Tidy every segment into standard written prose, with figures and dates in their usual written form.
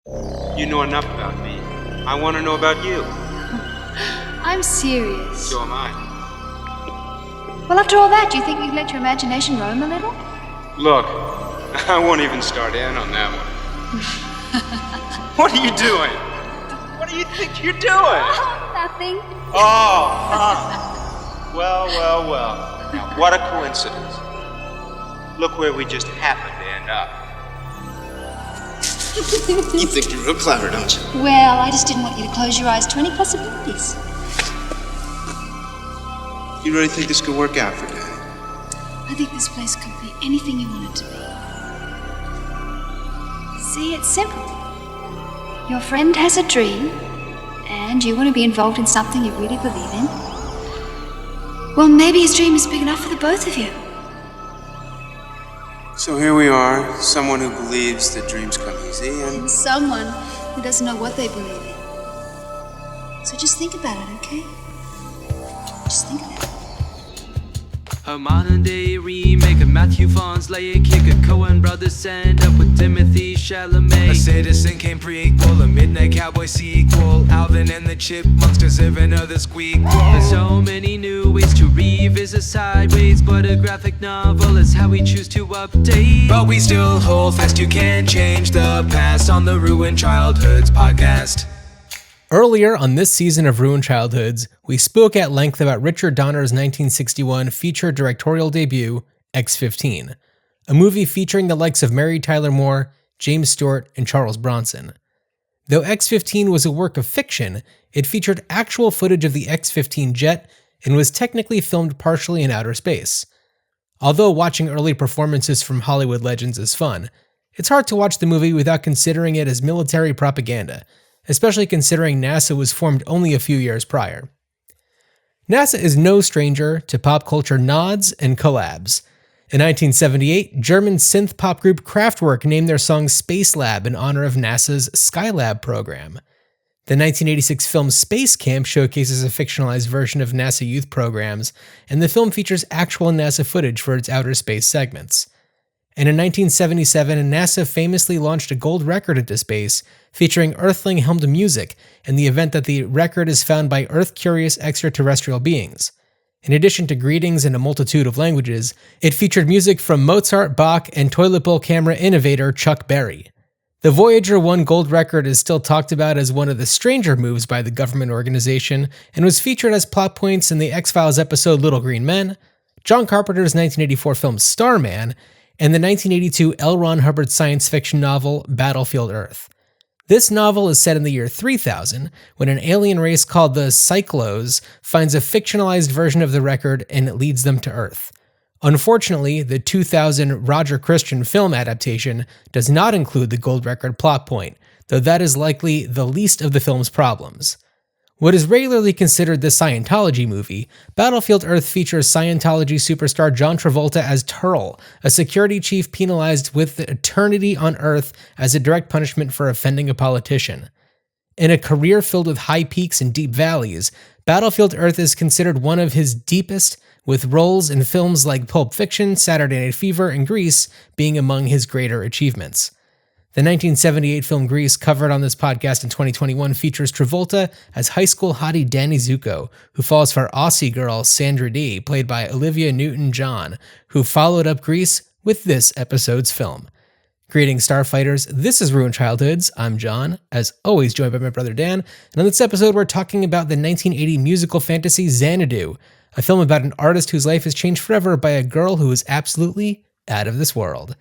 You know enough about me. I want to know about you. I'm serious. So am I. Well, after all that, do you think you can let your imagination roam a little? Look, I won't even start in on that one. What are you doing? What do you think you're doing? Oh, nothing. Well. Now, what a coincidence. Look where we just happened to end up. You think you're real clever, don't you? Well, I just didn't want you to close your eyes to any possibilities. You really think this could work out for Daddy? I think this place could be anything you want it to be. See, it's simple. Your friend has a dream, and you want to be involved in something you really believe in. Well, maybe his dream is big enough for the both of you. So here we are, someone who believes that dreams come easy, and Someone who doesn't know what they believe in. So just think about it, okay? Just think about it. A modern day remake of Matthew Vaughn's Lay a Kick, a Coen brothers stand up with Timothy Chalamet. A Citizen Kane prequel, a Midnight Cowboy sequel, Alvin and the Chipmunks deserve another squeak. There's so many new ways to revisit sideways, but a graphic novel is how we choose to update. But we still hold fast, you can't change the past on the Ruined Childhoods podcast. Earlier on this season of Ruined Childhoods, we spoke at length about Richard Donner's 1961 feature directorial debut, X-15, a movie featuring the likes of Mary Tyler Moore, James Stewart, and Charles Bronson. Though X-15 was a work of fiction, it featured actual footage of the X-15 jet and was technically filmed partially in outer space. Although watching early performances from Hollywood legends is fun, it's hard to watch the movie without considering it as military propaganda, especially considering NASA was formed only a few years prior. NASA is no stranger to pop culture nods and collabs. In 1978, German synth pop group Kraftwerk named their song Space Lab in honor of NASA's Skylab program. The 1986 film Space Camp showcases a fictionalized version of NASA youth programs, and the film features actual NASA footage for its outer space segments. And in 1977, NASA famously launched a gold record into space, featuring Earthling-helmed music in the event that the record is found by Earth-curious extraterrestrial beings. In addition to greetings in a multitude of languages, it featured music from Mozart, Bach, and toilet bowl camera innovator Chuck Berry. The Voyager 1 gold record is still talked about as one of the stranger moves by the government organization, and was featured as plot points in the X-Files episode Little Green Men, John Carpenter's 1984 film Starman, and the 1982 L. Ron Hubbard science fiction novel Battlefield Earth. This novel is set in the year 3000, when an alien race called the Cyclos finds a fictionalized version of the record and it leads them to Earth. Unfortunately, the 2000 Roger Christian film adaptation does not include the gold record plot point, though that is likely the least of the film's problems. What is regularly considered the Scientology movie, Battlefield Earth features Scientology superstar John Travolta as Turl, a security chief penalized with eternity on Earth as a direct punishment for offending a politician. In a career filled with high peaks and deep valleys, Battlefield Earth is considered one of his deepest, with roles in films like Pulp Fiction, Saturday Night Fever, and Grease being among his greater achievements. The 1978 film Grease, covered on this podcast in 2021, features Travolta as high school hottie Danny Zuko, who falls for Aussie girl Sandra Dee, played by Olivia Newton-John, who followed up Grease with this episode's film. Greetings, Starfighters. This is Ruined Childhoods. I'm John, as always joined by my brother Dan, and on this episode we're talking about the 1980 musical fantasy Xanadu, a film about an artist whose life is changed forever by a girl who is absolutely out of this world.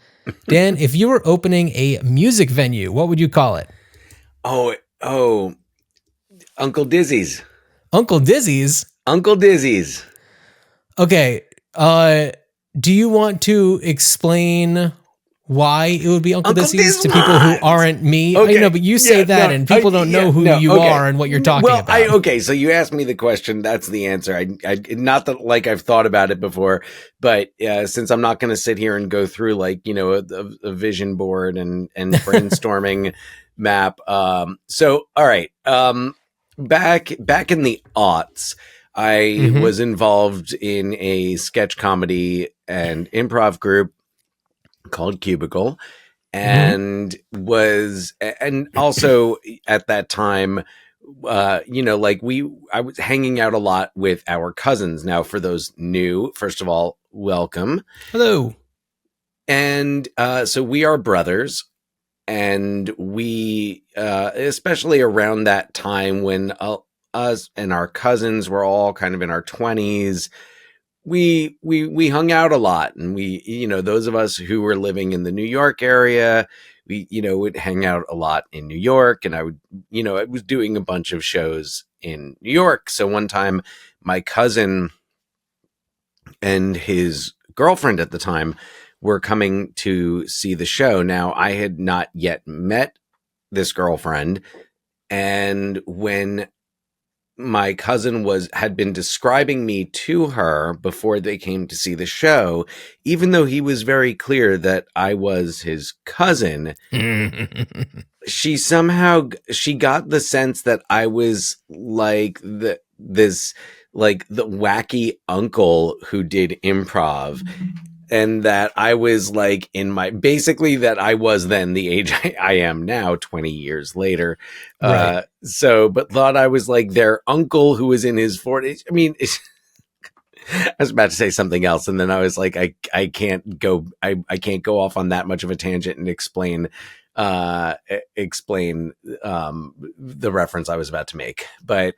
Dan, if you were opening a music venue, what would you call it? Oh, Uncle Dizzy's. Uncle Dizzy's? Uncle Dizzy's. Okay, do you want to explain why it would be Uncle Dizzy's to people who aren't me? Okay. I know, but you say and people don't know who you are and what you're talking about. So you asked me the question. That's the answer. I not that like I've thought about it before, but since I'm not going to sit here and go through a vision board and brainstorming map. So all right. Back in the aughts, I was involved in a sketch comedy and improv group called Cubicle, and and also at that time, I was hanging out a lot with our cousins. Now, for those new, first of all, welcome. Hello. And so we are brothers, and we, especially around that time when us and our cousins were all kind of in our 20s, we hung out a lot, and we, those of us who were living in the New York area, we, would hang out a lot in New York, and I was doing a bunch of shows in New York. So one time my cousin and his girlfriend at the time were coming to see the show. Now, I had not yet met this girlfriend, and when my cousin had been describing me to her before they came to see the show, even though he was very clear that I was his cousin, she got the sense that I was like the wacky uncle who did improv. And that I was like that I was then the age I am now, 20 years later. Right. But thought I was like their uncle who was in his 40s. I mean, I was about to say something else, and then I was like, I can't go off on that much of a tangent and explain the reference I was about to make. But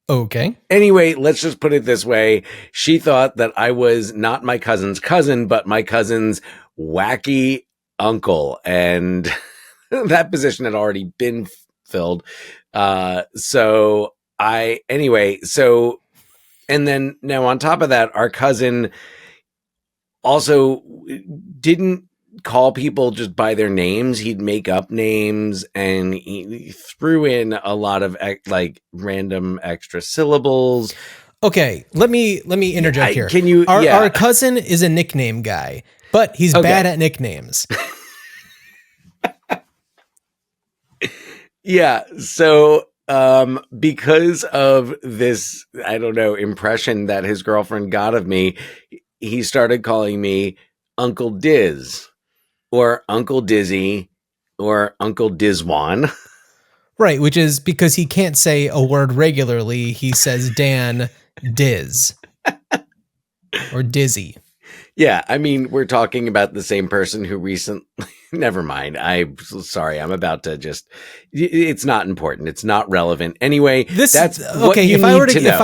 okay. Anyway, let's just put it this way. She thought that I was not my cousin's cousin, but my cousin's wacky uncle. And that position had already been filled. And then now on top of that, our cousin also didn't call people just by their names. He'd make up names, and he threw in a lot of random extra syllables. Okay, let me interject here. Can you? Our cousin is a nickname guy, but he's bad at nicknames. Yeah. So, because of this, I don't know, impression that his girlfriend got of me, he started calling me Uncle Diz, or Uncle Dizzy, or Uncle Dizwan. Right, which is because he can't say a word regularly. He says Dan Diz or Dizzy. Yeah, I mean, we're talking about the same person who recently... Never mind. I'm sorry. I'm about to just... It's not important. It's not relevant. Anyway, that's what you need to know. If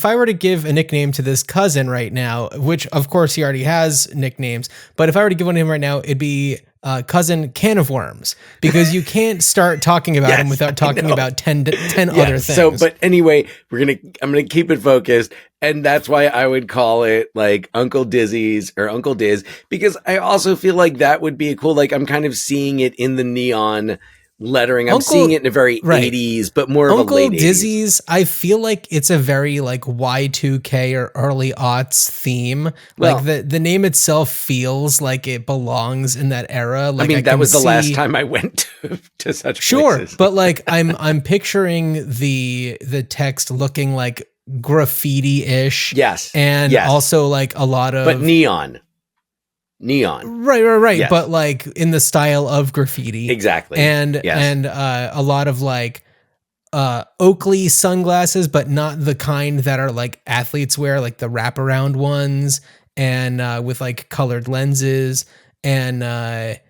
I were to give a nickname to this cousin right now, which of course he already has nicknames, but if I were to give one to him right now, it'd be cousin Can of Worms, because you can't start talking about him without talking about 10 other things. So, but anyway, I'm gonna keep it focused, and that's why I would call it like Uncle Dizzy's or Uncle Diz, because I also feel like that would be a cool, like I'm kind of seeing it in the neon lettering. I'm seeing it in a very 80s, but more of a late 80s. Uncle Dizzy's, I feel like it's a very like Y2K or early aughts theme. Like the name itself feels like it belongs in that era. Like, I mean, that was the last time I went to such places. But like I'm picturing the text looking like graffiti-ish. Yes. And also like a lot of... But neon. Right. Yes. But like in the style of graffiti. Exactly. And a lot of like Oakley sunglasses, but not the kind that are like athletes wear, like the wraparound ones, and with like colored lenses. And I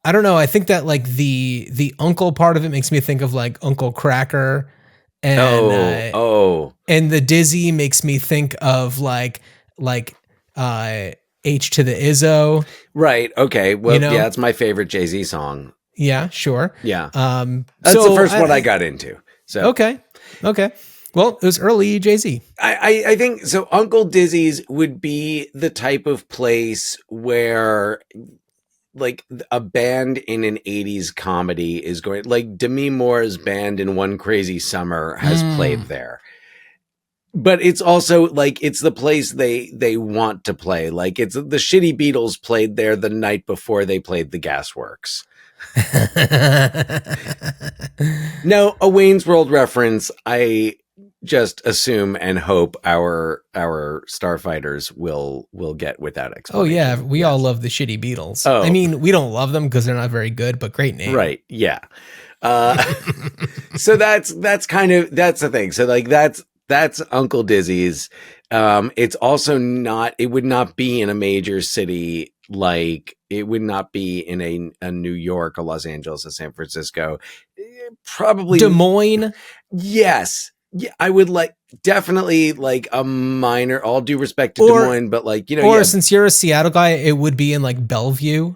don't know. I think that like the uncle part of it makes me think of like Uncle Cracker. And and the Dizzy makes me think of like H to the Izzo. Right. Okay. Well, yeah, it's my favorite Jay-Z song. Yeah, sure. Yeah. That's the first one I got into. So Okay. Well, it was early Jay-Z. I think so. Uncle Dizzy's would be the type of place where like a band in an 80s comedy is going, like Demi Moore's band in One Crazy Summer has played there. But it's also like, it's the place they want to play. Like it's the Shitty Beatles played there the night before they played the Gasworks. Now, a Wayne's World reference. I just assume and hope our starfighters will get without explanation. Oh yeah, we all love the shitty Beatles. Oh. I mean, we don't love them because they're not very good, but great name. Right. Yeah. So that's the thing. So like that's Uncle Dizzy's. It's also not, it would not be in a major city. Like it would not be in a New York, a Los Angeles, a San Francisco, probably Des Moines. Yes. Yeah. I would definitely like a minor, all due respect to Des Moines, but like, Since you're a Seattle guy, it would be in like Bellevue.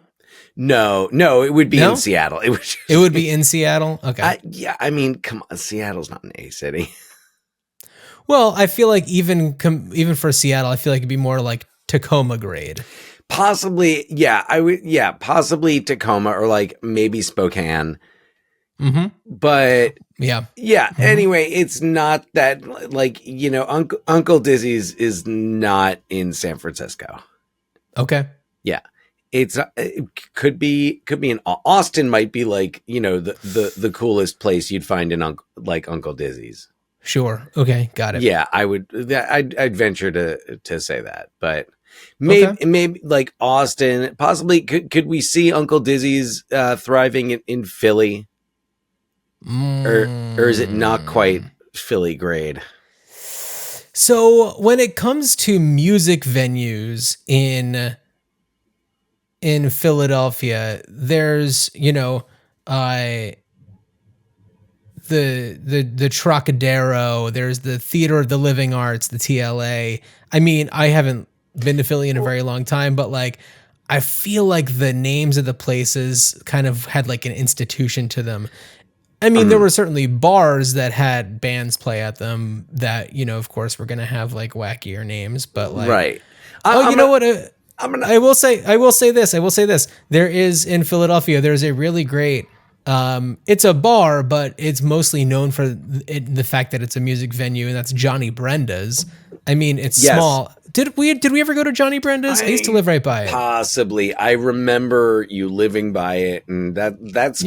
No, it would be in Seattle. It would be in Seattle. Okay. I mean, come on, Seattle's not an A city. Well, I feel like even for Seattle, I feel like it'd be more like Tacoma grade. Possibly, yeah. I would, yeah, possibly Tacoma or like maybe Spokane. Mm-hmm. But yeah. Mm-hmm. Anyway, it's not that like Uncle Dizzy's is not in San Francisco. Okay. Yeah. It could be in Austin. Might be like the coolest place you'd find in Uncle Dizzy's. Sure. Okay. Got it. Yeah, I'd venture to say that, but maybe like Austin. Possibly could we see Uncle Dizzy's thriving in Philly, or is it not quite Philly grade? So when it comes to music venues in Philadelphia, there's the Trocadero, there's the Theater of the Living Arts, the TLA. I mean, I haven't been to Philly in a very long time, but like I feel like the names of the places kind of had like an institution to them. I mean, there were certainly bars that had bands play at them that, of course, were going to have like wackier names, but like, right. I will say this. There is in Philadelphia, there's a really great, it's a bar, but it's mostly known for the fact that it's a music venue, and that's Johnny Brenda's. I mean, it's small. Did we ever go to Johnny Brenda's? I used to live right by it. Possibly. I remember you living by it, and that's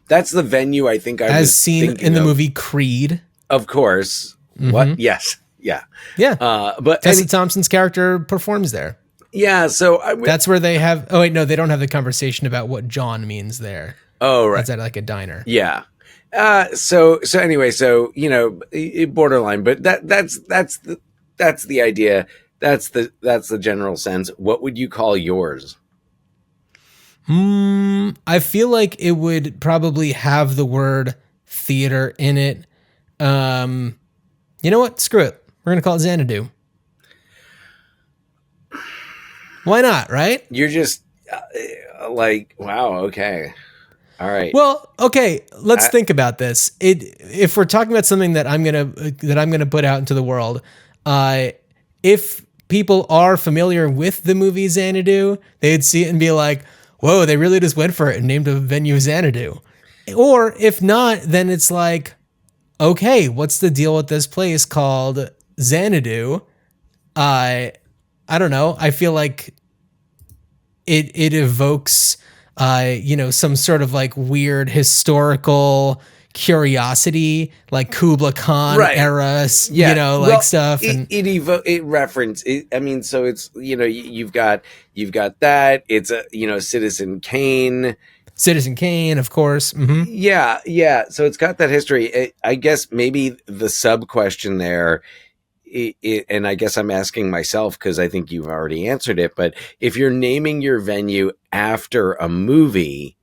that's the venue I think I was seen in the movie Creed. Of course. Mm-hmm. What? Yes. Yeah. Yeah. But Tessa Thompson's character performs there. Yeah. So that's where they have. Oh wait, no, they don't have the conversation about what John means there. Oh right. It's at like a diner. Yeah. So anyway, borderline, but that's the idea. That's the general sense. What would you call yours? I feel like it would probably have the word theater in it. You know what? Screw it. We're going to call it Xanadu. Why not, right? You're just like, wow, okay. All right. Well, okay, let's think about this. If we're talking about something that I'm going to put out into the world, if people are familiar with the movie Xanadu, they'd see it and be like, whoa, they really just went for it and named a venue Xanadu. Or if not, then it's like, okay, what's the deal with this place called Xanadu? I don't know. I feel like it evokes, some sort of like weird historical curiosity, like Kubla Khan era, stuff. It reference. I mean, so it's you've got that. It's a Citizen Kane. Citizen Kane, of course. Mm-hmm. Yeah. So it's got that history. I guess maybe the sub question there, and I guess I'm asking myself because I think you've already answered it. But if you're naming your venue after a movie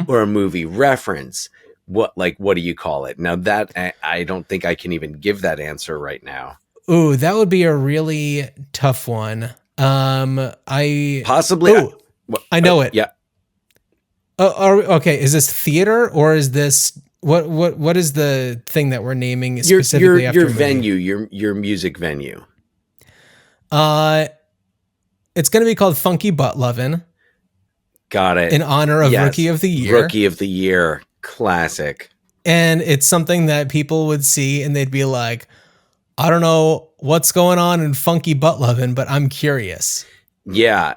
or a movie reference, what do you call it? Now that I don't think I can even give that answer right now. Ooh, that would be a really tough one. I know it. Yeah. Okay. Is this theater or is this what is the thing that we're naming specifically after your venue, your music venue? It's going to be called Funky Butt Lovin'. Got it. In honor of Rookie of the Year. Rookie of the Year. Classic. And it's something that people would see and they'd be like, I don't know what's going on in Funky Butt Lovin', but I'm curious. Yeah.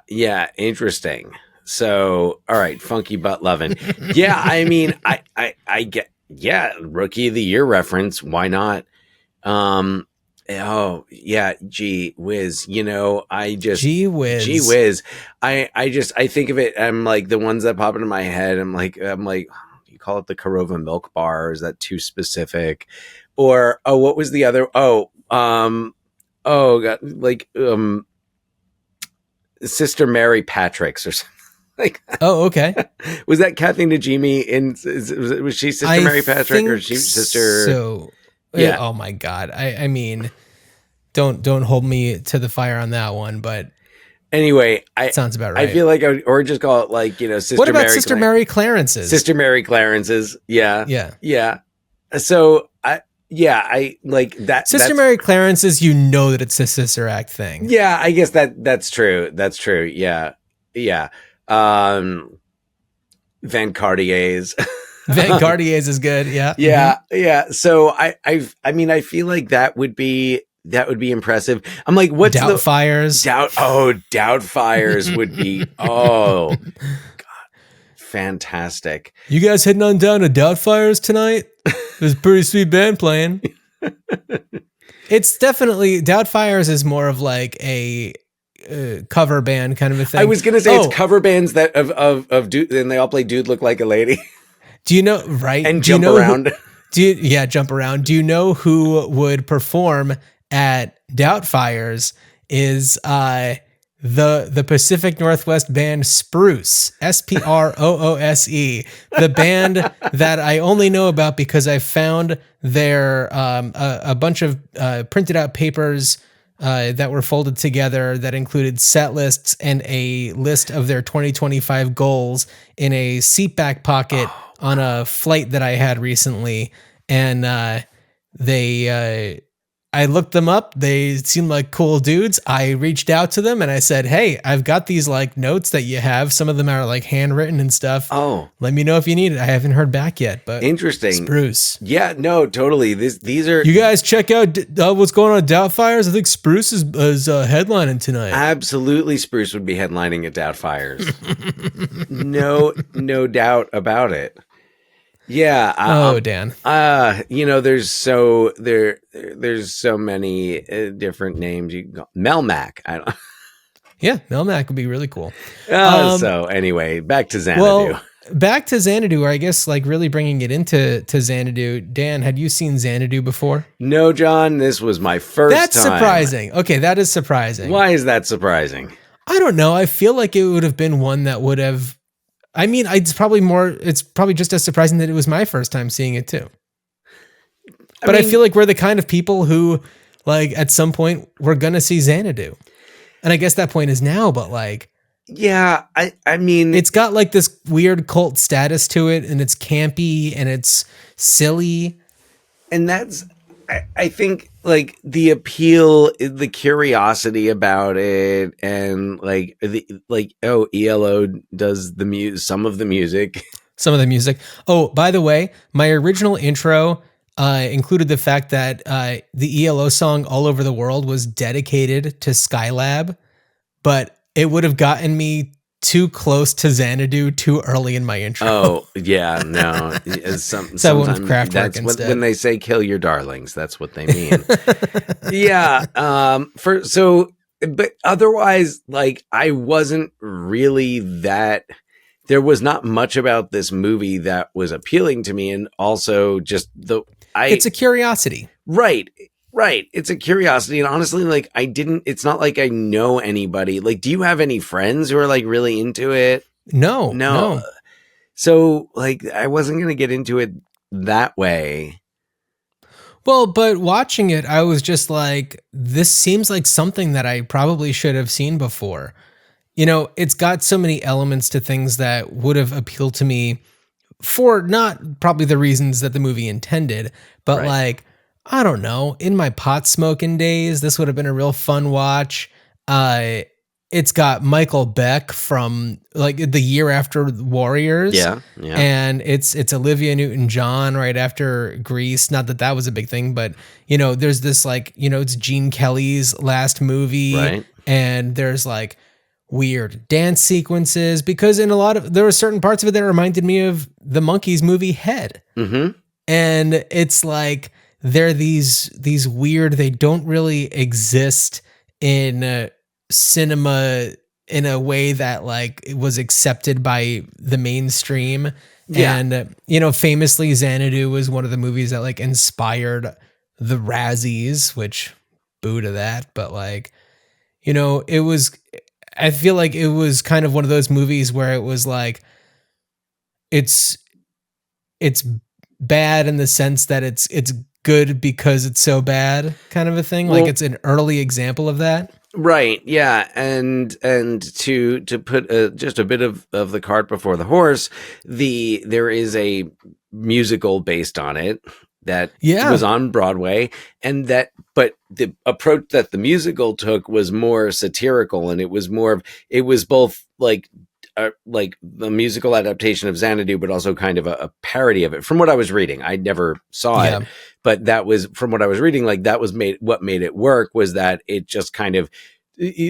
Interesting. So, all right, Funky Butt Lovin'. Yeah, I mean, I get, Rookie of the Year reference. Why not? Oh yeah, gee whiz. Gee whiz. Gee whiz. I think of it. I'm like the ones that pop into my head. I'm like, you call it the Korova milk bar? Or is that too specific? Or what was the other? God, Sister Mary Patrick's or something. Like, oh, okay. Was that Kathy Najimy was she Sister Mary Patrick or she Sister? So, yeah. Oh my God. I mean, don't hold me to the fire on that one, but anyway, sounds about right. I feel like or just call it like, Sister What about Mary Sister Mary Clarence's? Sister Mary Clarence's. Yeah. Yeah. Yeah. So I like that. Sister Mary Clarence's, that it's a Sister Act thing. Yeah, I guess that's true. That's true. Yeah. Yeah. Van Cartier's. Van Cartier's is good. Yeah. Yeah. Mm-hmm. Yeah. So I mean, I feel like that would be impressive. I'm like, what's Doubtfires? Doubtfires would be, oh God, fantastic. You guys heading on down to Doubtfires tonight? There's a pretty sweet band playing. It's definitely, Doubtfires is more of like a cover band kind of a thing. I was gonna say it's cover bands that of dude, and they all play "Dude Look Like a Lady." Do you know, right? And jump around. Jump around. Do you know who would perform at Doubtfires? Is the Pacific Northwest band Spruce, Sproose, the band that I only know about because I found their a bunch of printed out papers that were folded together that included set lists and a list of their 2025 goals in a seat back pocket on a flight that I had recently. And I looked them up. They seemed like cool dudes. I reached out to them and I said, hey, I've got these like notes that you have. Some of them are like handwritten and stuff. Oh, let me know if you need it. I haven't heard back yet, but interesting. Spruce. Yeah, no, totally. These are, you guys check out what's going on at Doubtfires. I think Spruce is headlining tonight. Absolutely. Spruce would be headlining at Doubtfires. No doubt about it. Yeah. Dan. There's so many different names. You can go Melmac. I don't. Yeah, Melmac would be really cool. So anyway, back to Xanadu. Well, back to Xanadu, or I guess like really bringing it into Xanadu. Dan, had you seen Xanadu before? No, John. This was my first time. That's surprising. Okay, that is surprising. Why is that surprising? I don't know. I feel like it would have been one that would have. I mean, it's probably just as surprising that it was my first time seeing it too. But I feel like we're the kind of people who, like, at some point we're going to see Xanadu. And I guess that point is now, but like, yeah, I mean, it's got like this weird cult status to it, and it's campy and it's silly. And that's, I think, like the appeal, the curiosity about it, and ELO does some of the music. Oh, by the way, my original intro included the fact that the ELO song "All Over the World" was dedicated to Skylab, but it would have gotten me too close to Xanadu too early in my intro. Oh, yeah, no. So I went with Kraftwerk that's instead. When they say kill your darlings, that's what they mean. Yeah. But otherwise, like, I wasn't really that, there was not much about this movie that was appealing to me. And also just it's a curiosity. Right. It's a curiosity. And honestly, like, it's not like I know anybody. Like, do you have any friends who are like really into it? No. So like, I wasn't going to get into it that way. Well, but watching it, I was just like, this seems like something that I probably should have seen before. It's got so many elements to things that would have appealed to me for not probably the reasons that the movie intended, but like, I don't know, in my pot smoking days, this would have been a real fun watch. It's got Michael Beck from like the year after Warriors. Yeah. And it's Olivia Newton-John right after Grease. Not that was a big thing, but there's this like, it's Gene Kelly's last movie. Right. And there's like weird dance sequences because there were certain parts of it that reminded me of the Monkees movie Head. Mm-hmm. And it's like, they're these weird, they don't really exist in cinema in a way that like it was accepted by the mainstream. Yeah. And famously Xanadu was one of the movies that like inspired the Razzies, which boo to that, but like, it was, I feel like it was kind of one of those movies where it was like it's bad in the sense that it's good because it's so bad, kind of a thing. Well, like it's an early example of that. Right. Yeah. And to put just a bit of the cart before the horse, there is a musical based on it that was on Broadway, but the approach that the musical took was more satirical, and it was both like the musical adaptation of Xanadu, but also kind of a parody of it. From what I was reading, I never saw it, but that was from what I was reading. Like that was what made it work was that it just kind of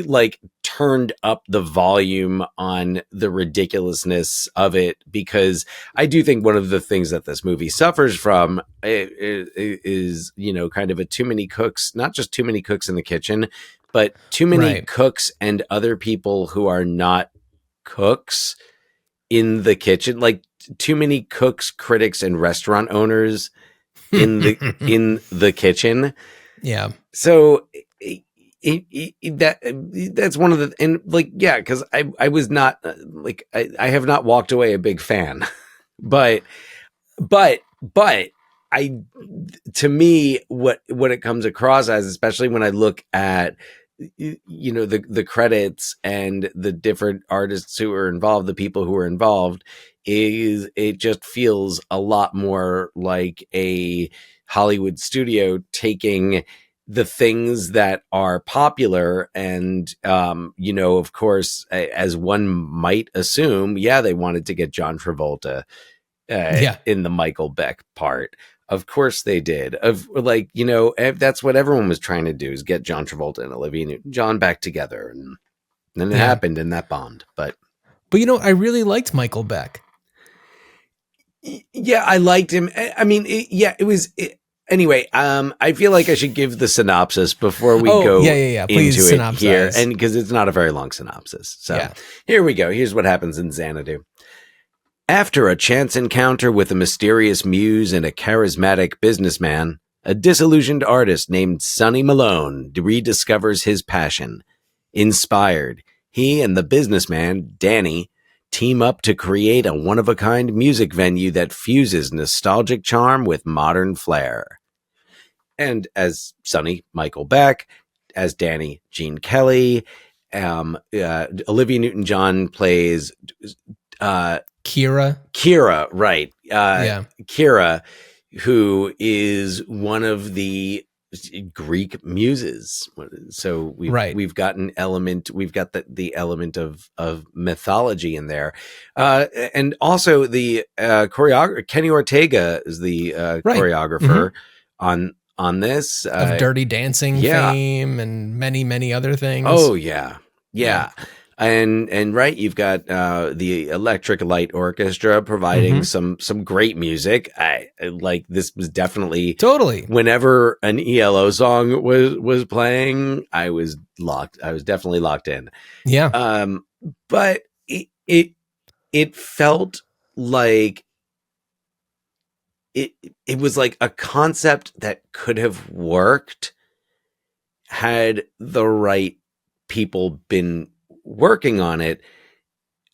like turned up the volume on the ridiculousness of it, because I do think one of the things that this movie suffers from is kind of a too many cooks, not just too many cooks in the kitchen, but too many cooks and other people who are not cooks in the kitchen, like too many cooks, critics, and restaurant owners in the kitchen. Yeah. So that's one of the, and like, yeah, because I was not like I have not walked away a big fan, but I, to me, what it comes across as, especially when I look at the credits and the different artists who are involved, the people who are involved, is it just feels a lot more like a Hollywood studio taking the things that are popular and, of course, as one might assume, they wanted to get John Travolta in the Michael Beck part. Of course they did. That's what everyone was trying to do, is get John Travolta and Olivia Newton-John back together. And then it happened in that Bond. But I really liked Michael Beck. Yeah, I liked him. I mean, it was... Anyway, I feel like I should give the synopsis before we go Please, into synopsize. It here, and because it's not a very long synopsis. So here we go. Here's what happens in Xanadu. After a chance encounter with a mysterious muse and a charismatic businessman, a disillusioned artist named Sonny Malone rediscovers his passion. Inspired, he and the businessman, Danny, team up to create a one-of-a-kind music venue that fuses nostalgic charm with modern flair. And as Sonny, Michael Beck; as Danny, Gene Kelly; Olivia Newton-John plays Kira, right. Kira, who is one of the Greek muses. So we've got an element, we've got the element of mythology in there. And also the choreographer, Kenny Ortega is the choreographer on this. Of Dirty Dancing fame and many, many other things. Oh, yeah. And right, you've got the Electric Light Orchestra providing some great music. I like, this was definitely whenever an ELO song was playing, I was definitely locked in. Yeah. But it felt like it was like a concept that could have worked had the right people been working on it.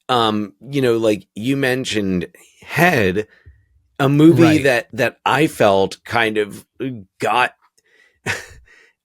Like you mentioned Head, a movie that I felt kind of got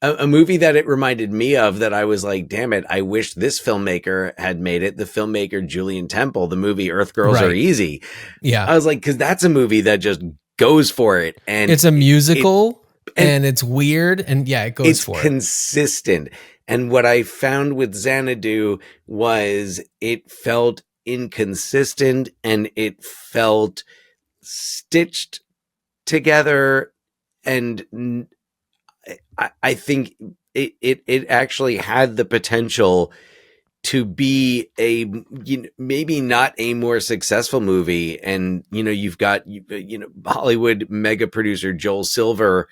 a movie that it reminded me of, that I was like, damn it, I wish this filmmaker had made it. The filmmaker Julian Temple, the movie Earth Girls Are Easy. Yeah. I was like, because that's a movie that just goes for it. And it's a musical and it's weird. And it goes for it. It's consistent. And what I found with Xanadu was it felt inconsistent and it felt stitched together. And I think it actually had the potential to be maybe not a more successful movie. And, you've got, Hollywood mega producer Joel Silver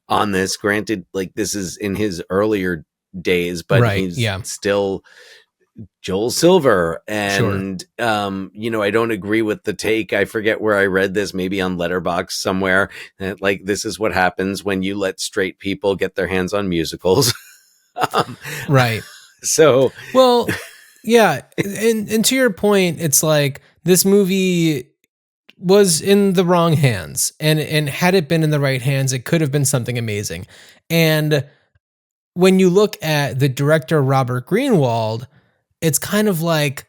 on this. Granted, like this is in his earlier days, but he's still Joel Silver. And, I don't agree with the take. I forget where I read this, maybe on Letterboxd somewhere, that like, this is what happens when you let straight people get their hands on musicals. Right. So, well, yeah. And to your point, it's like this movie was in the wrong hands, and had it been in the right hands, it could have been something amazing. And when you look at the director, Robert Greenwald, it's kind of like,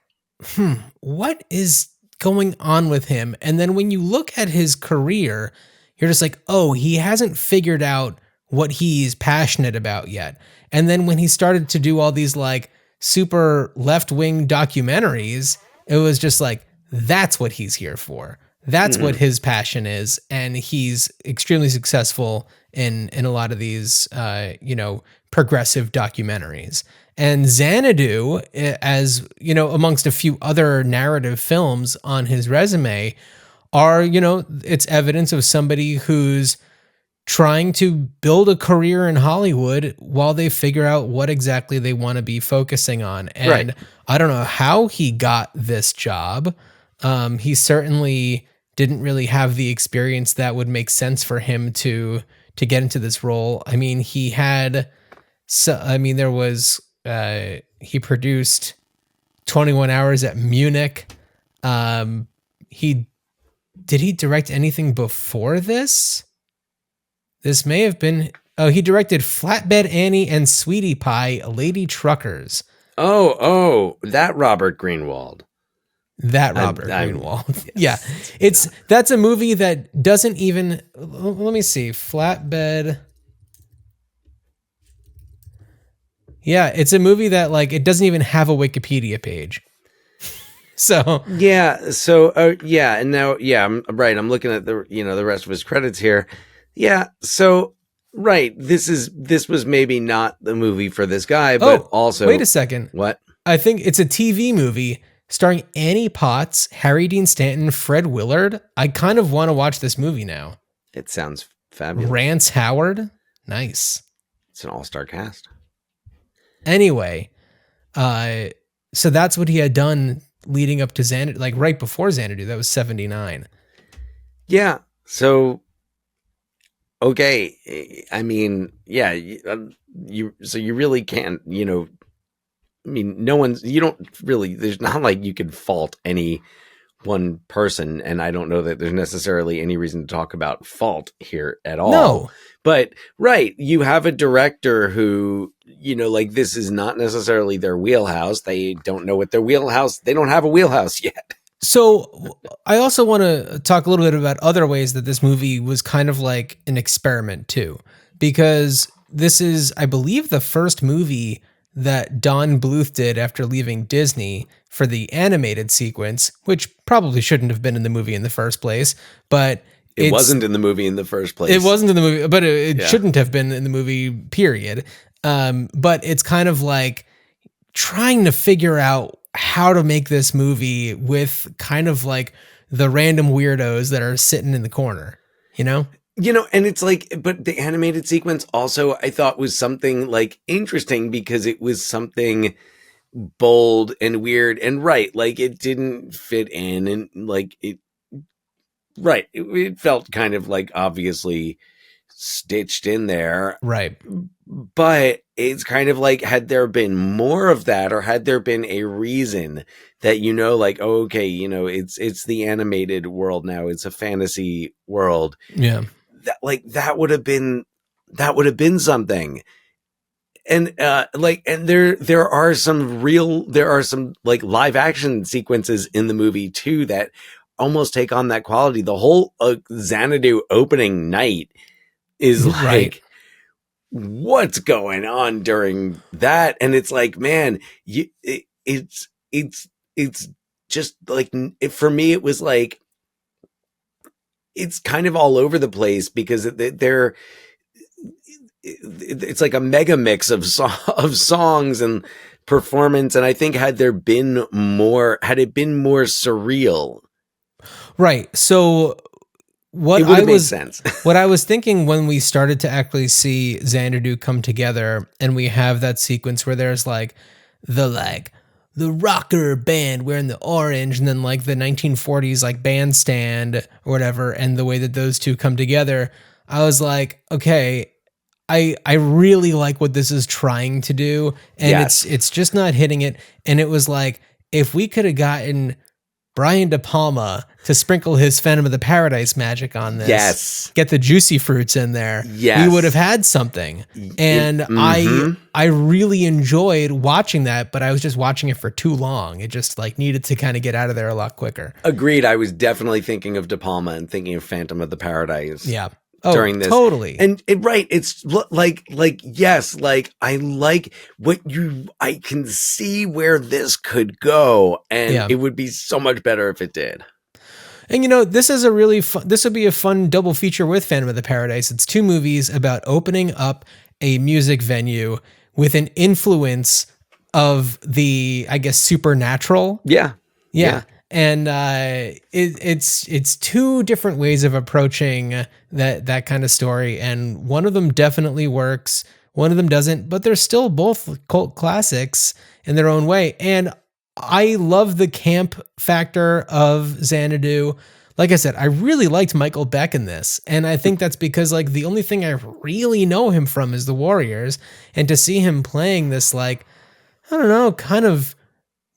what is going on with him? And then when you look at his career, you're just like, oh, he hasn't figured out what he's passionate about yet. And then when he started to do all these like super left-wing documentaries, it was just like, that's what he's here for. That's what his passion is. And he's extremely successful in a lot of these, progressive documentaries. And Xanadu, as, amongst a few other narrative films on his resume, are, it's evidence of somebody who's trying to build a career in Hollywood while they figure out what exactly they want to be focusing on. And I don't know how he got this job. He certainly didn't really have the experience that would make sense for him to get into this role. I mean, he produced 21 Hours at Munich. Did he direct anything before this? This may have been, he directed Flatbed Annie and Sweetie Pie, Lady Truckers. That Robert Greenwald. Greenwald. Yes. That's a movie that doesn't even, let me see, Flatbed. Yeah, it's a movie that like, it doesn't even have a Wikipedia page. So. Yeah. And now, I'm right. I'm looking at the rest of his credits here. Yeah. So, right. This was maybe not the movie for this guy, but also. Wait a second. What? I think it's a TV movie starring Annie Potts, Harry Dean Stanton, Fred Willard. I kind of want to watch this movie now. It sounds fabulous. Rance Howard. Nice. It's an all-star cast. Anyway, so that's what he had done leading up to Xanadu, like right before Xanadu. That was 79. Yeah. So, okay. I mean, yeah, you really can't, I mean, there's not like you could fault any one person. And I don't know that there's necessarily any reason to talk about fault here at all. No. But, right, you have a director who, like this is not necessarily their wheelhouse. They don't know what their wheelhouse, they don't have a wheelhouse yet. So I also want to talk a little bit about other ways that this movie was kind of like an experiment too, because this is, I believe, the first movie that Don Bluth did after leaving Disney for the animated sequence, which probably shouldn't have been in the movie in the first place, but it wasn't in the movie in the first place. It wasn't in the movie, but it shouldn't have been in the movie, period. But it's kind of like trying to figure out how to make this movie with kind of like the random weirdos that are sitting in the corner, and it's like, but the animated sequence also I thought was something like interesting because it was something bold and weird and like it didn't fit in and like it, it felt kind of like obviously stitched in there. Right. But it's kind of like, had there been more of that, or had there been a reason that, like, oh, okay, it's the animated world now. It's a fantasy world. Yeah. That would have been something. And, and there are some like live action sequences in the movie too, that almost take on that quality. The whole Xanadu opening night is like, right. What's going on during that? And it's like, man, it's just like, for me, it was like, it's kind of all over the place because it's like a mega mix of songs and performance. And I think had it been more surreal. Right. So It would have made sense. what I was thinking when we started to actually see Xanadu come together, and we have that sequence where there's like the rocker band wearing the orange, and then like the 1940s like bandstand or whatever, and the way that those two come together, I was like, okay, I really like what this is trying to do, and Yes. it's just not hitting it. And it was like, if we could have gotten Brian De Palma to sprinkle his Phantom of the Paradise magic on this, Yes. get the juicy fruits in there, Yes. we would have had something. And I really enjoyed watching that, but I was just watching it for too long. It just like needed to kind of get out of there a lot quicker. Agreed. I was definitely thinking of De Palma and thinking of Phantom of the Paradise. Yeah. During this, totally. and right, it's like yes, like I like what I can see where this could go, and it would be so much better if it did. And you know, this is a really fun, this would be a fun double feature with Phantom of the Paradise. It's two movies about opening up a music venue with an influence of the, I guess, supernatural. Yeah. And it's two different ways of approaching that kind of story, and one of them definitely works, one of them doesn't, but they're still both cult classics in their own way. And I love the camp factor of Xanadu. Like I said, I really liked Michael Beck in this, and I think that's because like the only thing I really know him from is The Warriors, and to see him playing this like, I don't know, kind of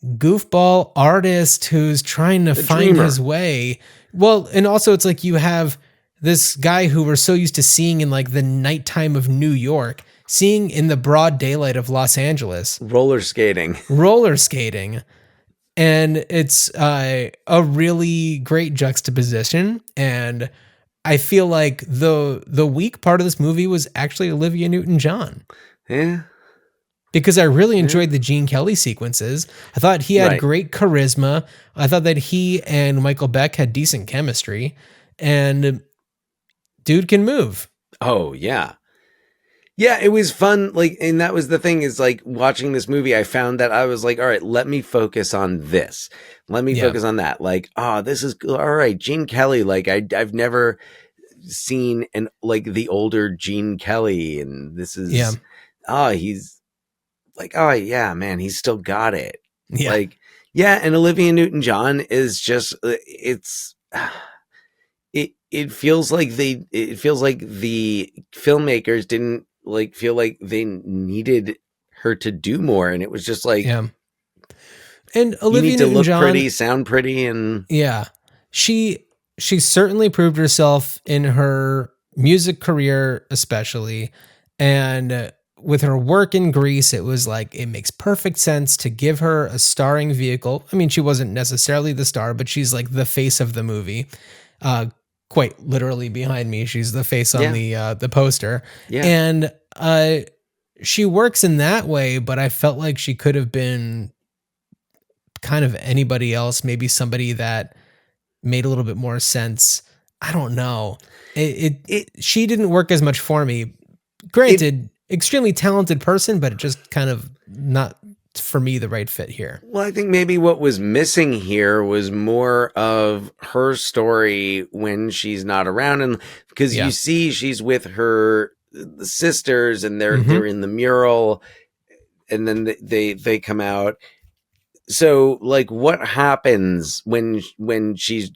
goofball artist who's trying to find his way. Well, and also it's like you have this guy who we're so used to seeing in like the nighttime of New York, seeing in the broad daylight of Los Angeles. Roller skating. And it's a really great juxtaposition. And I feel like the weak part of this movie was actually Olivia Newton-John. Yeah. Because I really enjoyed the Gene Kelly sequences. I thought he had great charisma. I thought that he and Michael Beck had decent chemistry. And dude can move. Oh, yeah. Yeah, it was fun. Like, and that was the thing is like watching this movie, I found that I was like, all right, let me focus on this. Let me focus on that. Like, this is all right. Gene Kelly, like I've never seen the older Gene Kelly. And this is, he's like, oh yeah, man, he's still got it. Yeah. Like, yeah. And Olivia Newton-John is just, it feels like the filmmakers didn't feel like they needed her to do more. And it was just like, and Olivia you need to look Newton-John, pretty, sound pretty. And she certainly proved herself in her music career, especially. And with her work in Grease, it was like, it makes perfect sense to give her a starring vehicle. I mean, she wasn't necessarily the star, but she's like the face of the movie. Quite literally behind me, she's the face on the poster. Yeah. And she works in that way, but I felt like she could have been kind of anybody else, maybe somebody that made a little bit more sense. I don't know. She didn't work as much for me. Granted, extremely talented person, but it just kind of not for me the right fit here. Well, I think maybe what was missing here was more of her story when she's not around, and because you see she's with her sisters and they're in the mural, and then they come out. So like, what happens when she's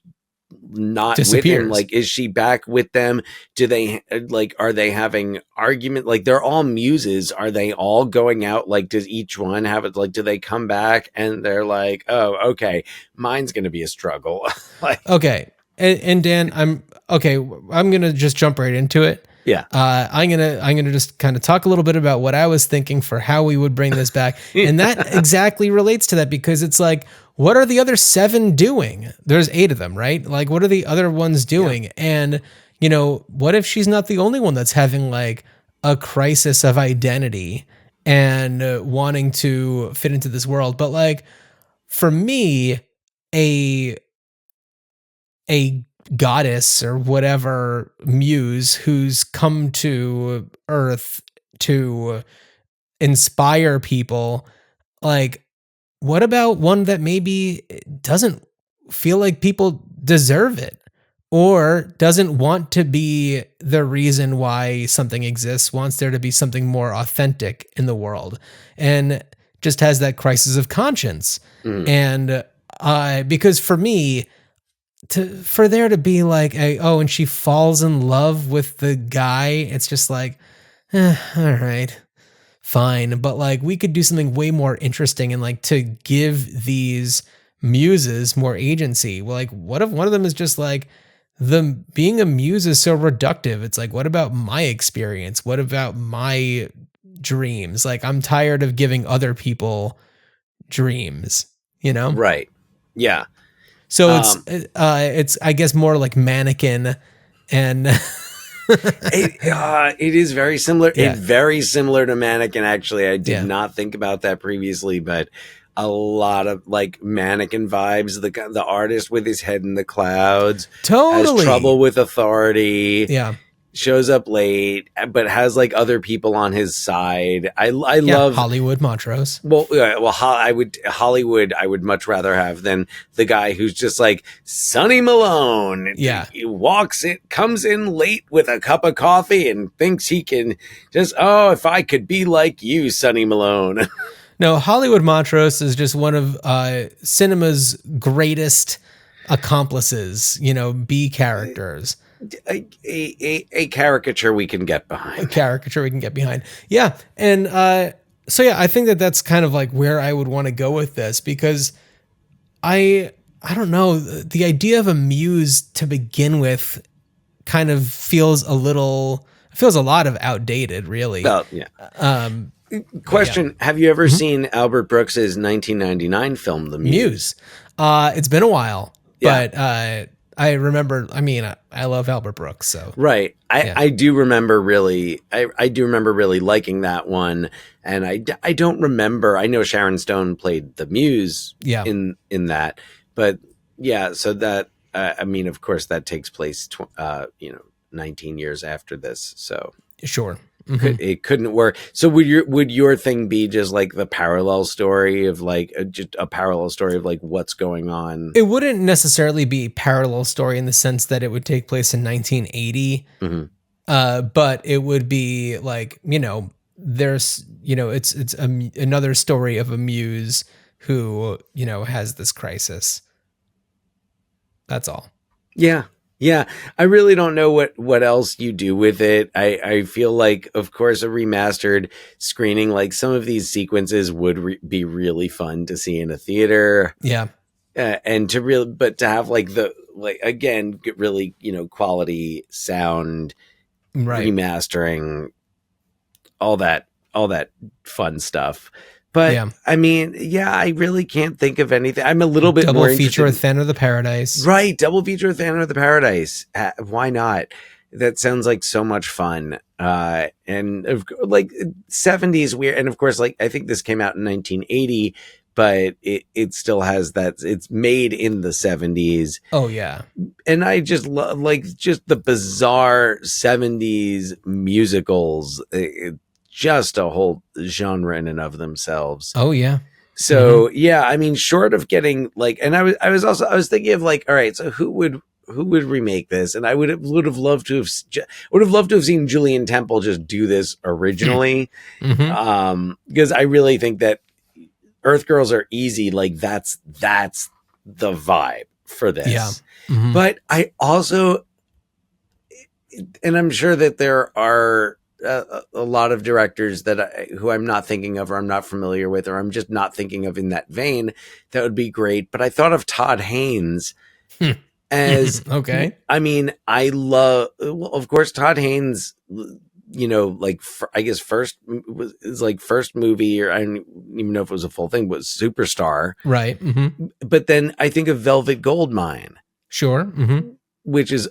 not with him? Like, is she back with them? Do they are they having argument? Like, they're all muses. Are they all going out? Like, does each one have it? Like, do they come back and they're like, oh, okay, mine's going to be a struggle. Okay. And Dan, I'm going to just jump right into it. Yeah. I'm gonna just kind of talk a little bit about what I was thinking for how we would bring this back. And that exactly relates to that, because it's like, what are the other 7 doing? There's 8 of them, right? Like, what are the other ones doing? Yeah. And, you know, what if she's not the only one that's having like a crisis of identity and wanting to fit into this world? But like, for me, a goddess or whatever muse who's come to Earth to inspire people, like, what about one that maybe doesn't feel like people deserve it? or doesn't want to be the reason why something exists, wants there to be something more authentic in the world, and just has that crisis of conscience. And because for me, for there to be like and she falls in love with the guy, it's just like, all right, fine. But like, we could do something way more interesting and like to give these muses more agency. Well, like, what if one of them is just like, being a muse is so reductive? It's like, what about my experience? What about my dreams? Like, I'm tired of giving other people dreams, you know? Right. Yeah. So it's I guess more like Mannequin, and it is very similar. Yeah. It's very similar to Mannequin. Actually, I did Yeah. not think about that previously, but a lot of like Mannequin vibes. The artist with his head in the clouds, totally has trouble with authority. Yeah. Shows up late, but has like other people on his side. I love Hollywood Montrose. Hollywood. I would much rather have than the guy who's just like Sonny Malone. Yeah, he comes in late with a cup of coffee and thinks he can just, if I could be like you, Sonny Malone. No, Hollywood Montrose is just one of cinema's greatest accomplices. B characters. A caricature we can get behind. Yeah. And so yeah, I think that's kind of like where I would want to go with this, because I don't know, the idea of a muse to begin with kind of feels a lot of outdated, really. Well, yeah. Question: have you ever seen Albert Brooks's 1999 film, The Muse? It's been a while, Yeah. but I remember. I mean, I love Albert Brooks, so right. I do remember really. I do remember really liking that one, and I don't remember. I know Sharon Stone played the Muse. Yeah. In that, but yeah. So that I mean, of course, that takes place 19 years after this. So sure. It couldn't work. So would your thing be just like the parallel story of like just a parallel story of like what's going on? It wouldn't necessarily be a parallel story in the sense that it would take place in 1980, but it would be like, there's it's another story of a muse who has this crisis. That's all. Yeah, I really don't know what else you do with it. I feel like, of course, a remastered screening, like some of these sequences would be really fun to see in a theater. Yeah. And to have like again, get really, quality sound, right, remastering, all that fun stuff. But yeah. I mean, I really can't think of anything. I'm a little bit double more feature with interested. Thanos of the Paradise. Right. Double feature with Xanadu of the Paradise. Why not? That sounds like so much fun. And like 70s weird. And of course, like I think this came out in 1980, but it still has that. It's made in the 70s. Oh yeah. And I just love like just the bizarre 70s musicals. Just a whole genre in and of themselves. Oh yeah. So I mean, short of getting like, and I was thinking of like, all right, so who would remake this? And I would have loved to have seen Julian Temple just do this originally, because I really think that Earth Girls Are Easy, like that's the vibe for this. Yeah. But I also, and I'm sure that there are a lot of directors who I'm not thinking of, or I'm not familiar with, or I'm just not thinking of in that vein, that would be great. But I thought of Todd Haynes as, okay. I mean, of course, Todd Haynes, like I guess first movie, or I don't even know if it was a full thing, was Superstar. Right. But then I think of Velvet Goldmine. Sure. Which is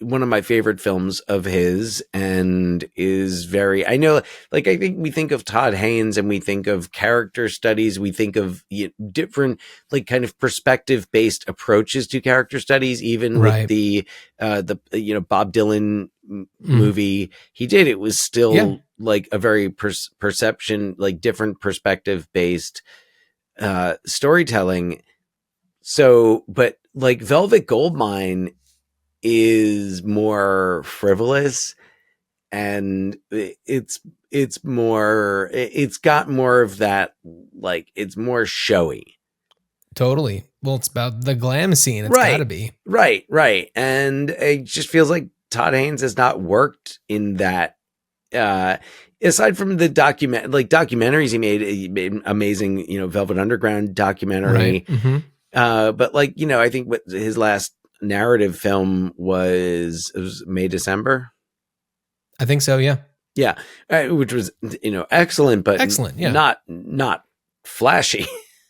one of my favorite films of his, and is very, I know, like, I think we think of Todd Haynes and we think of character studies. We think of different, like, kind of perspective based approaches to character studies, even with the Bob Dylan movie he did. It was still like a very perception, like different perspective based storytelling. So, but like Velvet Goldmine is more frivolous, and it's got more of that, like, it's more showy. Totally. Well, it's about the glam scene. It's Right. gotta be. Right. And it just feels like Todd Haynes has not worked in that. Aside from the documentaries he made amazing, Velvet Underground documentary. Right. Mm-hmm. But I think what his last narrative film was, it was May, December. I think so. Yeah. Yeah. Which was, excellent, but Excellent. Yeah. not flashy.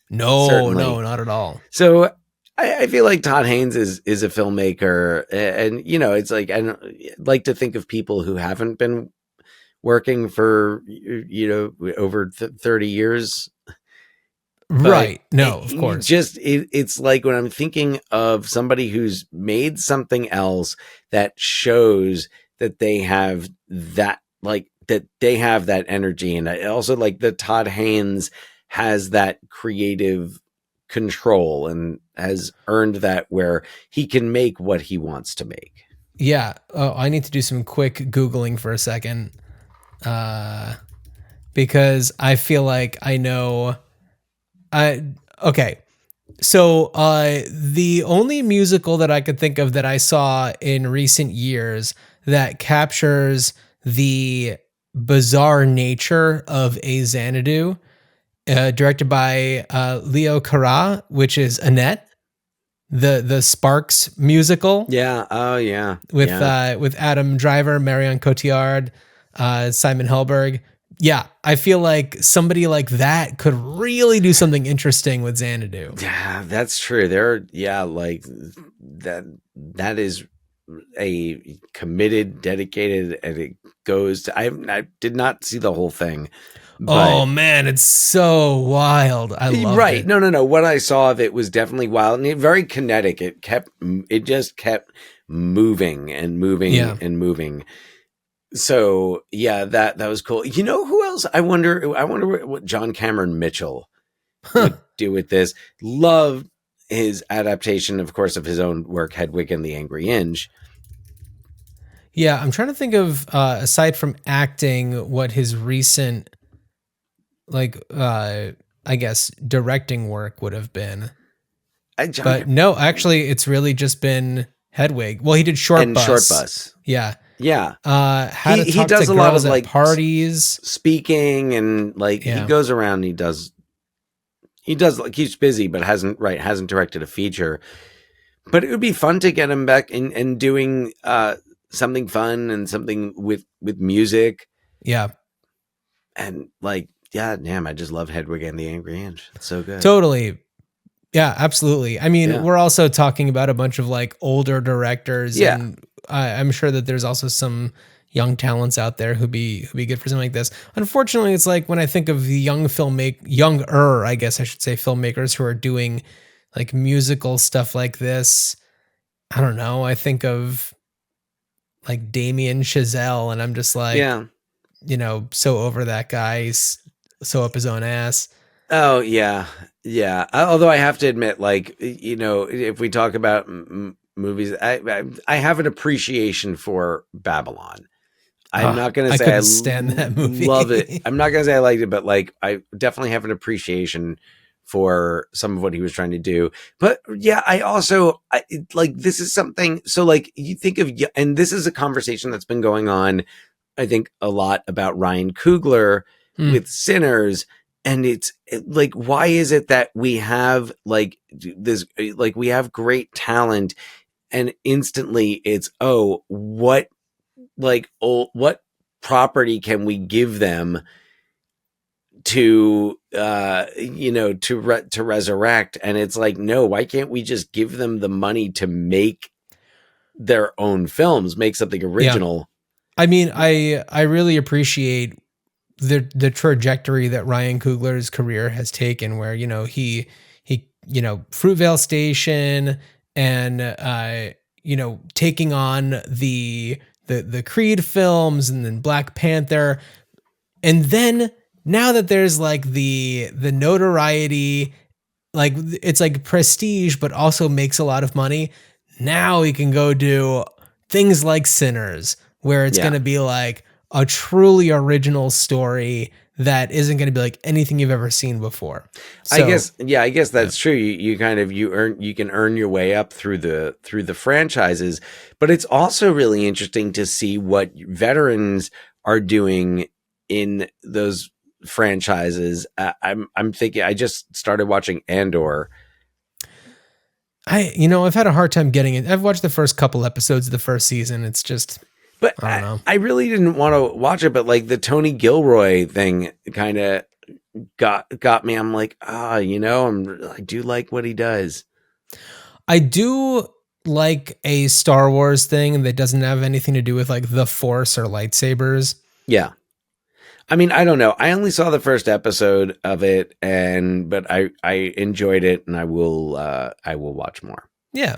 No, Certainly. no, not at all. So I feel like Todd Haynes is a filmmaker, and it's like, I don't like to think of people who haven't been working for over 30 years. Right. No, of course. It's like when I'm thinking of somebody who's made something else that shows that they have that, that energy, and I also like that Todd Haynes has that creative control and has earned that, where he can make what he wants to make. Yeah. Oh, I need to do some quick Googling for a second. Because I feel like I know. Okay. So the only musical that I could think of that I saw in recent years that captures the bizarre nature of a Xanadu, directed by Leo Carra, which is Annette, the Sparks musical. Yeah. Oh yeah. With Adam Driver, Marion Cotillard, Simon Helberg. Yeah, I feel like somebody like that could really do something interesting with Xanadu. Yeah, that's true. Like that is a committed, dedicated, and it goes to, I did not see the whole thing. Oh man, it's so wild. I love it. No. What I saw of it was definitely wild and very kinetic. It just kept moving and moving and moving. So yeah, that was cool. You know who else? I wonder what John Cameron Mitchell would do with this. Love his adaptation, of course, of his own work, Hedwig and the Angry Inch. Yeah, I'm trying to think of aside from acting, what his recent I guess directing work would have been. But no, actually, it's really just been Hedwig. Well, he did Short Bus. Yeah. Yeah. How to talk does to a lot girls of at parties, speaking, and he goes around. He does keeps busy, but hasn't directed a feature. But it would be fun to get him back and doing something fun and something with music. Yeah. And damn, I just love Hedwig and the Angry Inch. It's so good. Totally. Yeah, absolutely. I mean, we're also talking about a bunch of older directors. Yeah. And I'm sure that there's also some young talents out there who'd be good for something like this. Unfortunately, it's like when I think of the younger, I guess I should say, filmmakers who are doing musical stuff like this. I don't know. I think of Damien Chazelle, and I'm just so over that guy. He's so up his own ass. Oh yeah. Yeah. Although I have to admit, if we talk about movies, I have an appreciation for Babylon. I'm not going to say I stand that movie. Love it. I'm not going to say I liked it, but I definitely have an appreciation for some of what he was trying to do. But yeah, I also this is something. So you think of, and this is a conversation that's been going on, I think, a lot about Ryan Coogler with Sinners. And it's why is it that we have this, we have great talent, and instantly it's, what property can we give them to resurrect? And it's no, why can't we just give them the money to make their own films, make something original? Yeah. I mean, I really appreciate the trajectory that Ryan Coogler's career has taken, where he Fruitvale Station, and taking on the Creed films, and then Black Panther, and then now that there's the notoriety, it's prestige but also makes a lot of money. now he can go do things like Sinners, where it's Yeah. going to be like a truly original story that isn't going to be like anything you've ever seen before. I guess that's true. You can earn your way up through the franchises, but it's also really interesting to see what veterans are doing in those franchises. I'm thinking I just started watching Andor. I've had a hard time getting it. I've watched the first couple episodes of the first season. It's just, But I don't know. I really didn't want to watch it, but like the Tony Gilroy thing kind of got me. I'm like, I do like what he does. I do like a Star Wars thing that doesn't have anything to do with like the Force or lightsabers. Yeah. I mean, I don't know. I only saw the first episode of it, but I enjoyed it, and I will watch more. Yeah.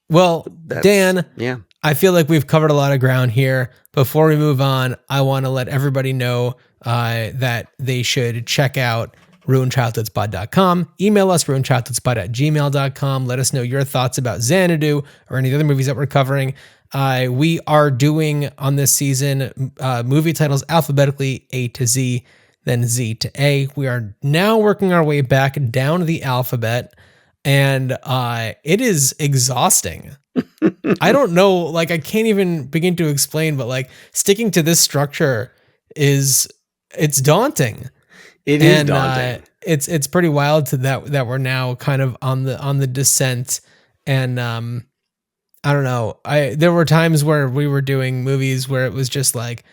Well, Dan, yeah, I feel like we've covered a lot of ground here. Before we move on, I want to let everybody know that they should check out ruinchildhoodspod.com. Email us, ruinchildhoodspod@gmail.com. Let us know your thoughts about Xanadu or any other movies that we're covering. We are doing on this season movie titles alphabetically A to Z, then Z to A. We are now working our way back down the alphabet, and it is exhausting. I don't know, like I can't even begin to explain, but like sticking to this structure it's daunting. It is daunting. It's pretty wild that we're now kind of on the descent, and I don't know. There were times where we were doing movies where it was just like,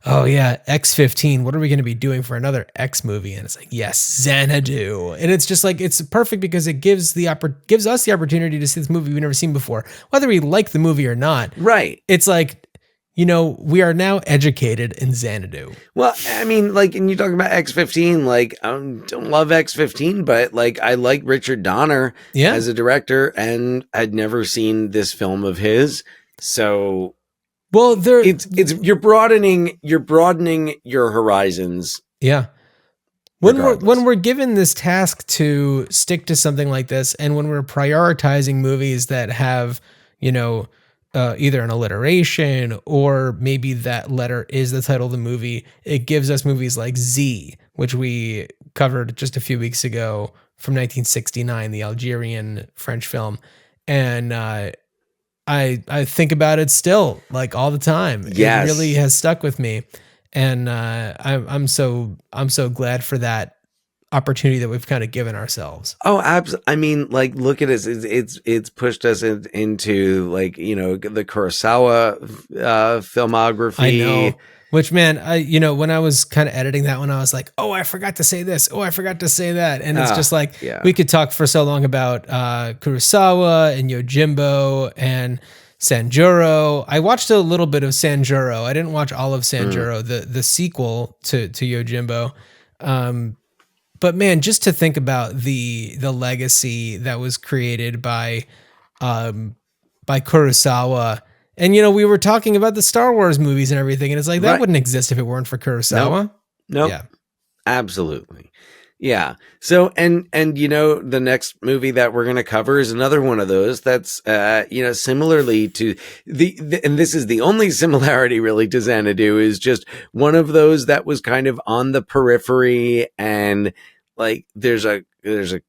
oh yeah, X-15. What are we going to be doing for another X movie? And it's like, yes, Xanadu. And it's just like, it's perfect because it gives us the opportunity to see this movie we've never seen before, whether we like the movie or not. Right. It's like, we are now educated in Xanadu. Well, I mean, like, and you talk about X-15, like, I don't love X-15, but like, I like Richard Donner as a director, and I'd never seen this film of his. So, well, you're broadening your horizons. Yeah. When we're given this task to stick to something like this, and when we're prioritizing movies that have, either an alliteration or maybe that letter is the title of the movie, it gives us movies like Z, which we covered just a few weeks ago from 1969, the Algerian French film. And I think about it still, like all the time. Yes. It really has stuck with me. And I'm so glad for that opportunity that we've kind of given ourselves. Oh, absolutely. I mean, like, look at us. It's pushed us into like, the Kurosawa filmography. I know. Which, man, when I was kind of editing that one, I was like, oh, I forgot to say this. Oh, I forgot to say that. And it's just like, we could talk for so long about Kurosawa and Yojimbo and Sanjuro. I watched a little bit of Sanjuro. I didn't watch all of Sanjuro, the sequel to Yojimbo. But man, just to think about the legacy that was created by Kurosawa, and we were talking about the Star Wars movies and everything, and it's like that wouldn't exist if it weren't for Kurosawa. Nope. Yeah, absolutely. Yeah. So, and the next movie that we're going to cover is another one of those that's, similarly to and this is the only similarity really to Xanadu, is just one of those that was kind of on the periphery, and like there's a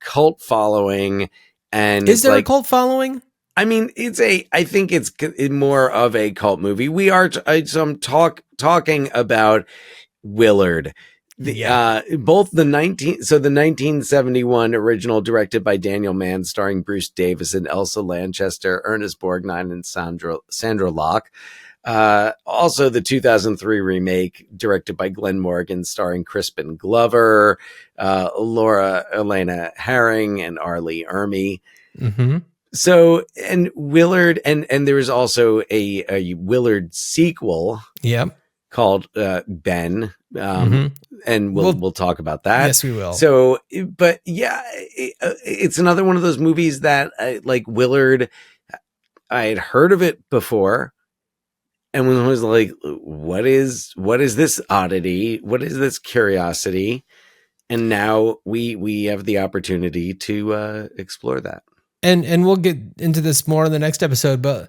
cult following. And is there a cult following? I mean, I think it's more of a cult movie. I'm talking about Willard. Both the 1971 original, directed by Daniel Mann, starring Bruce Davis and Elsa Lanchester, Ernest Borgnine, and Sandra Locke. Also the 2003 remake, directed by Glenn Morgan, starring Crispin Glover, Laura Elena Herring, and Arlie Ermey. Mm-hmm. So, and Willard, and there was also a Willard sequel. Yep. Called Ben, and we'll talk about that. Yes, we will. So, but yeah, it's another one of those movies that, like Willard, I had heard of it before, and was like, "What is this oddity? What is this curiosity?" And now we have the opportunity to explore that. And we'll get into this more in the next episode, but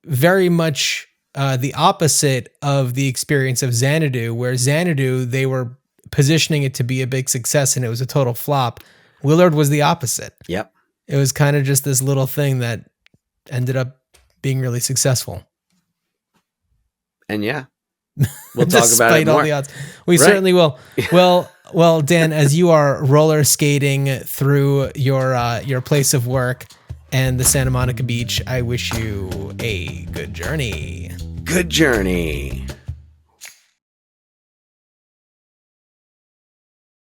very much the opposite of the experience of Xanadu, where Xanadu, they were positioning it to be a big success and it was a total flop. Willard was the opposite. Yep. It was kind of just this little thing that ended up being really successful. And yeah, we'll talk about it more. All the odds. We certainly will. Well, Dan, as you are roller skating through your place of work and the Santa Monica Beach, I wish you a good journey. Good journey.